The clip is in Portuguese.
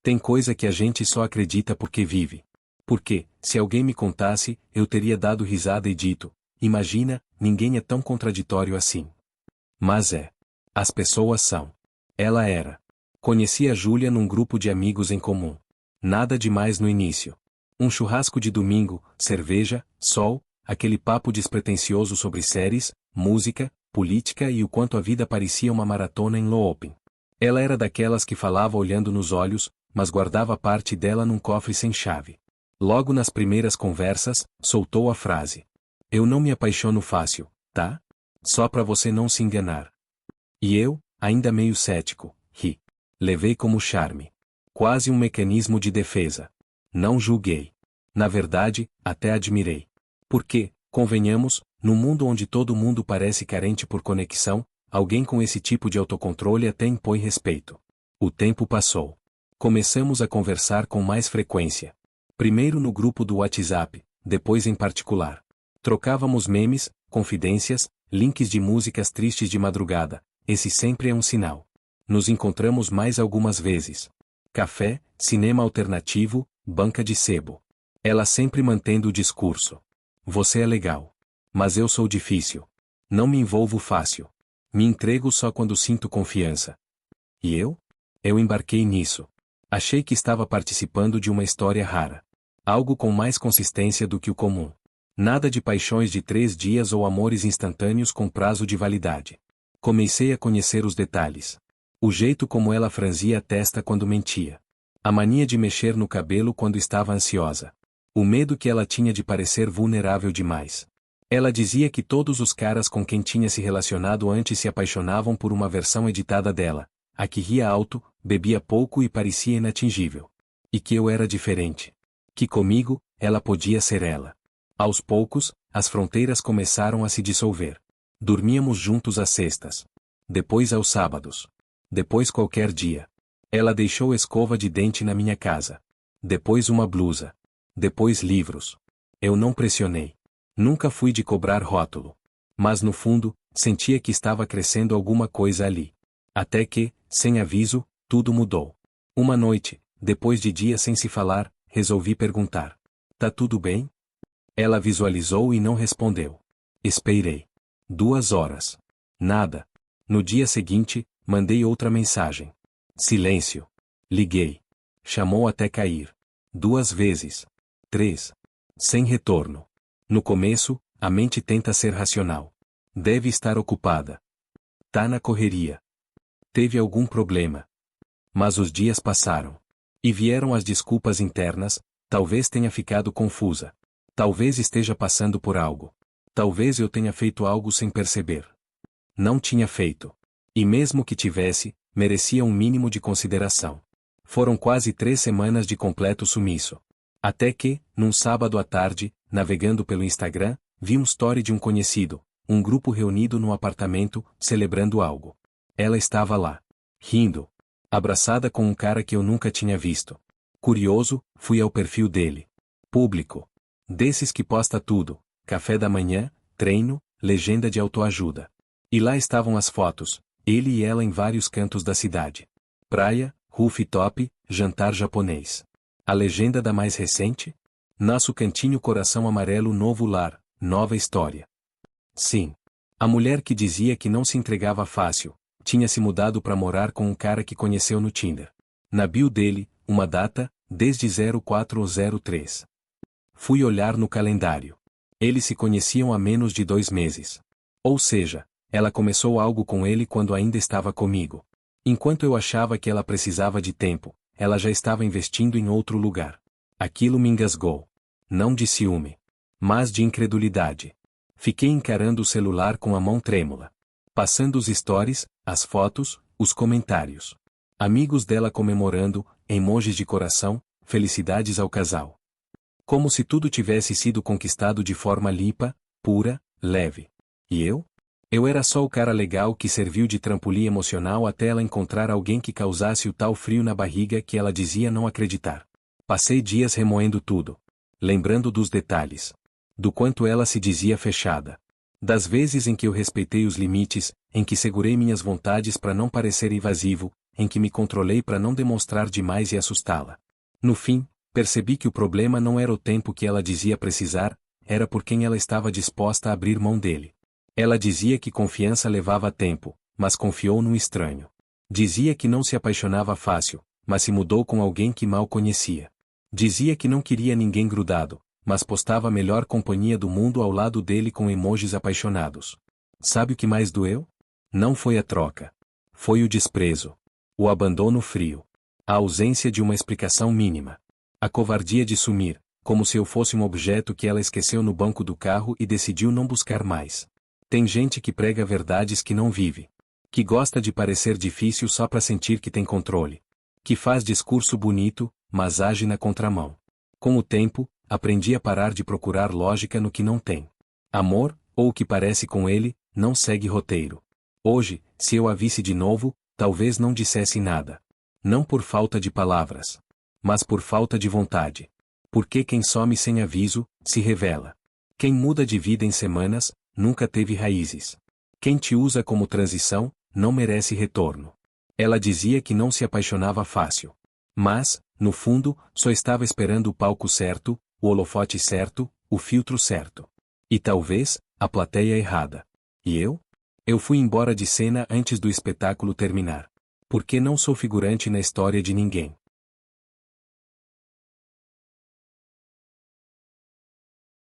Tem coisa que a gente só acredita porque vive. Porque, se alguém me contasse, eu teria dado risada e dito: imagina, ninguém é tão contraditório assim. Mas é. As pessoas são. Ela era. Conheci a Júlia num grupo de amigos em comum. Nada demais no início. Um churrasco de domingo, cerveja, sol, aquele papo despretensioso sobre séries, música, política e o quanto a vida parecia uma maratona em looping. Ela era daquelas que falava olhando nos olhos, mas guardava parte dela num cofre sem chave. Logo nas primeiras conversas, soltou a frase: eu não me apaixono fácil, tá? Só pra você não se enganar. E eu, ainda meio cético, ri. Levei como charme. Quase um mecanismo de defesa. Não julguei. Na verdade, até admirei. Porque, convenhamos, no mundo onde todo mundo parece carente por conexão, alguém com esse tipo de autocontrole até impõe respeito. O tempo passou. Começamos a conversar com mais frequência. Primeiro no grupo do WhatsApp, depois em particular. Trocávamos memes, confidências, links de músicas tristes de madrugada. Esse sempre é um sinal. Nos encontramos mais algumas vezes. Café, cinema alternativo, banca de sebo. Ela sempre mantendo o discurso. Você é legal. Mas eu sou difícil. Não me envolvo fácil. Me entrego só quando sinto confiança. E eu? Eu embarquei nisso. Achei que estava participando de uma história rara. Algo com mais consistência do que o comum. Nada de paixões de 3 dias ou amores instantâneos com prazo de validade. Comecei a conhecer os detalhes. O jeito como ela franzia a testa quando mentia. A mania de mexer no cabelo quando estava ansiosa. O medo que ela tinha de parecer vulnerável demais. Ela dizia que todos os caras com quem tinha se relacionado antes se apaixonavam por uma versão editada dela, a que ria alto, bebia pouco e parecia inatingível. E que eu era diferente. Que comigo, ela podia ser ela. Aos poucos, as fronteiras começaram a se dissolver. Dormíamos juntos às sextas. Depois aos sábados. Depois qualquer dia. Ela deixou escova de dente na minha casa. Depois uma blusa. Depois livros. Eu não pressionei. Nunca fui de cobrar rótulo. Mas no fundo, sentia que estava crescendo alguma coisa ali. Até que, sem aviso, tudo mudou. Uma noite, depois de dias sem se falar, resolvi perguntar: tá tudo bem? Ela visualizou e não respondeu. Esperei. 2 horas. Nada. No dia seguinte, mandei outra mensagem. Silêncio. Liguei. Chamou até cair. 2 vezes. 3. Sem retorno. No começo, a mente tenta ser racional. Deve estar ocupada. Tá na correria. Teve algum problema. Mas os dias passaram. E vieram as desculpas internas: talvez tenha ficado confusa. Talvez esteja passando por algo. Talvez eu tenha feito algo sem perceber. Não tinha feito. E mesmo que tivesse, merecia um mínimo de consideração. Foram quase 3 semanas de completo sumiço. Até que, num sábado à tarde, navegando pelo Instagram, vi um story de um conhecido, um grupo reunido no apartamento, celebrando algo. Ela estava lá. Rindo. Abraçada com um cara que eu nunca tinha visto. Curioso, fui ao perfil dele. Público. Desses que posta tudo: café da manhã, treino, legenda de autoajuda. E lá estavam as fotos, ele e ela em vários cantos da cidade. Praia, rooftop, jantar japonês. A legenda da mais recente? Nosso cantinho coração amarelo novo lar, nova história. Sim. A mulher que dizia que não se entregava fácil, tinha se mudado para morar com um cara que conheceu no Tinder. Na bio dele, uma data, desde 0403. Fui olhar no calendário. Eles se conheciam há menos de 2 meses. Ou seja, ela começou algo com ele quando ainda estava comigo. Enquanto eu achava que ela precisava de tempo, ela já estava investindo em outro lugar. Aquilo me engasgou. Não de ciúme, mas de incredulidade. Fiquei encarando o celular com a mão trêmula. Passando os stories, as fotos, os comentários. Amigos dela comemorando, emojis de coração, felicidades ao casal. Como se tudo tivesse sido conquistado de forma limpa, pura, leve. E eu? Eu era só o cara legal que serviu de trampolim emocional até ela encontrar alguém que causasse o tal frio na barriga que ela dizia não acreditar. Passei dias remoendo tudo. Lembrando dos detalhes. Do quanto ela se dizia fechada. Das vezes em que eu respeitei os limites, em que segurei minhas vontades para não parecer invasivo, em que me controlei para não demonstrar demais e assustá-la. No fim, percebi que o problema não era o tempo que ela dizia precisar, era por quem ela estava disposta a abrir mão dele. Ela dizia que confiança levava tempo, mas confiou num estranho. Dizia que não se apaixonava fácil, mas se mudou com alguém que mal conhecia. Dizia que não queria ninguém grudado, mas postava a melhor companhia do mundo ao lado dele com emojis apaixonados. Sabe o que mais doeu? Não foi a troca. Foi o desprezo. O abandono frio. A ausência de uma explicação mínima. A covardia de sumir, como se eu fosse um objeto que ela esqueceu no banco do carro e decidiu não buscar mais. Tem gente que prega verdades que não vive. Que gosta de parecer difícil só para sentir que tem controle. Que faz discurso bonito, mas age na contramão. Com o tempo, aprendi a parar de procurar lógica no que não tem. Amor, ou o que parece com ele, não segue roteiro. Hoje, se eu a visse de novo, talvez não dissesse nada. Não por falta de palavras, mas por falta de vontade. Porque quem some sem aviso, se revela. Quem muda de vida em semanas, nunca teve raízes. Quem te usa como transição, não merece retorno. Ela dizia que não se apaixonava fácil. Mas, no fundo, só estava esperando o palco certo, o holofote certo, o filtro certo. E talvez, a plateia errada. E eu? Eu fui embora de cena antes do espetáculo terminar. Porque não sou figurante na história de ninguém.